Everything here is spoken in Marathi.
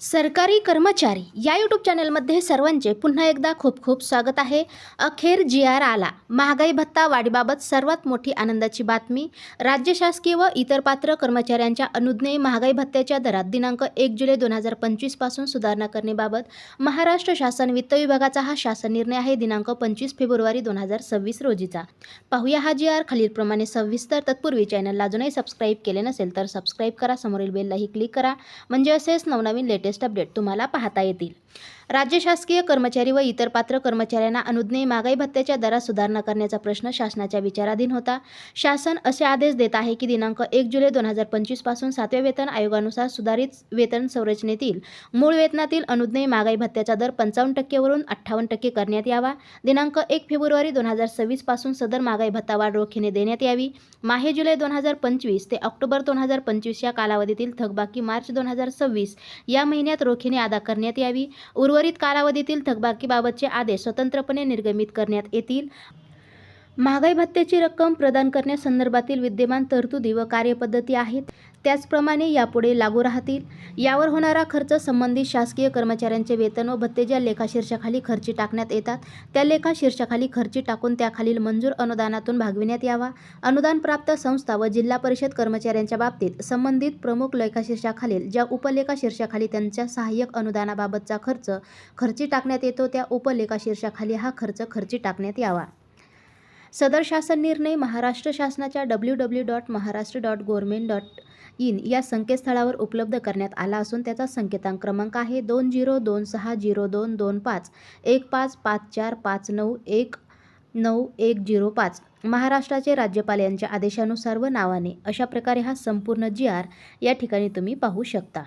सरकारी कर्मचारी या यूट्यूब चॅनलमध्ये सर्वांचे पुन्हा एकदा खूप खूप स्वागत आहे. अखेर जी.आर. आला. महागाई भत्ता वाढीबाबत सर्वात मोठी आनंदाची बातमी. राज्य शासकीय व इतर पात्र कर्मचाऱ्यांच्या अनुज्ञेय महागाई भत्त्याच्या दरात दिनांक 1 जुलै 2025 पासून सुधारणा करण्याबाबत महाराष्ट्र शासन वित्त विभागाचा हा शासन निर्णय आहे. दिनांक 25 फेब्रुवारी 2026 रोजीचा. पाहूया हा जी.आर. खालीलप्रमाणे सविस्तर. तत्पूर्वी चॅनलला अजूनही सबस्क्राईब केले नसेल तर सबस्क्राईब करा. समोरील बेललाही क्लिक करा म्हणजे असेच नवनवीन लेटेस्ट अपडेट तुम्हाला पाहता येतील. राज्य शासकीय कर्मचारी व इतर पात्र कर्मचाऱ्यांना अनुज्ञेय महागाई भत्त्याच्या दरात सुधारणा करण्याचा प्रश्न शासनाच्या विचाराधीन होता. शासन असे आदेश देत आहे की दिनांक 1 जुलै 2025 पासून 7व्या वेतन आयोगानुसार सुधारित वेतन संरचनेतील मूळ वेतनातील अनुज्ञेय महागाई भत्त्याचा दर 55% वरून 58% करण्यात यावा. दिनांक 1 फेब्रुवारी 2026 पासून सदर महागाई भत्ता वाढ रोखीने देण्यात यावी. माहे जुलै 2025 ते ऑक्टोबर 2025 या कालावधीतील थकबाकी मार्च 2026 या महिन्यात रोखीने अदा करण्यात यावी. उर्वरित कालावधीतील थकबाकीबाबतचे आदेश स्वतंत्रपणे निर्गमित करण्यात येतील. महागाई भत्त्याची रक्कम प्रदान करण्यासंदर्भातील विद्यमान तरतुदी व कार्यपद्धती आहेत त्याचप्रमाणे यापुढे लागू राहतील. यावर होणारा खर्च संबंधित शासकीय कर्मचाऱ्यांचे वेतन व भत्ते ज्या लेखाशीर्षाखाली खर्ची टाकण्यात येतात त्या लेखाशीर्षाखाली खर्ची टाकून त्याखालील मंजूर अनुदानातून भागविण्यात यावा. अनुदान प्राप्त संस्था व जिल्हा परिषद कर्मचाऱ्यांच्या बाबतीत संबंधित प्रमुख लेखाशीर्षाखालील ज्या उपलेखाशीर्षाखाली त्यांच्या सहाय्यक अनुदानाबाबतचा खर्च खर्ची टाकण्यात येतो त्या उपलेखाशीर्षाखाली हा खर्च खर्ची टाकण्यात यावा. सदर शासन निर्णय महाराष्ट्र शासनाच्या www.maharashtra.government.in या संकेतस्थळावर उपलब्ध करण्यात आला असून त्याचा संकेतांक क्रमांक आहे 20260225155459190105. महाराष्ट्राचे राज्यपाल यांच्या आदेशानुसार व नावाने अशा प्रकारे हा संपूर्ण जी.आर. या ठिकाणी तुम्ही पाहू शकता.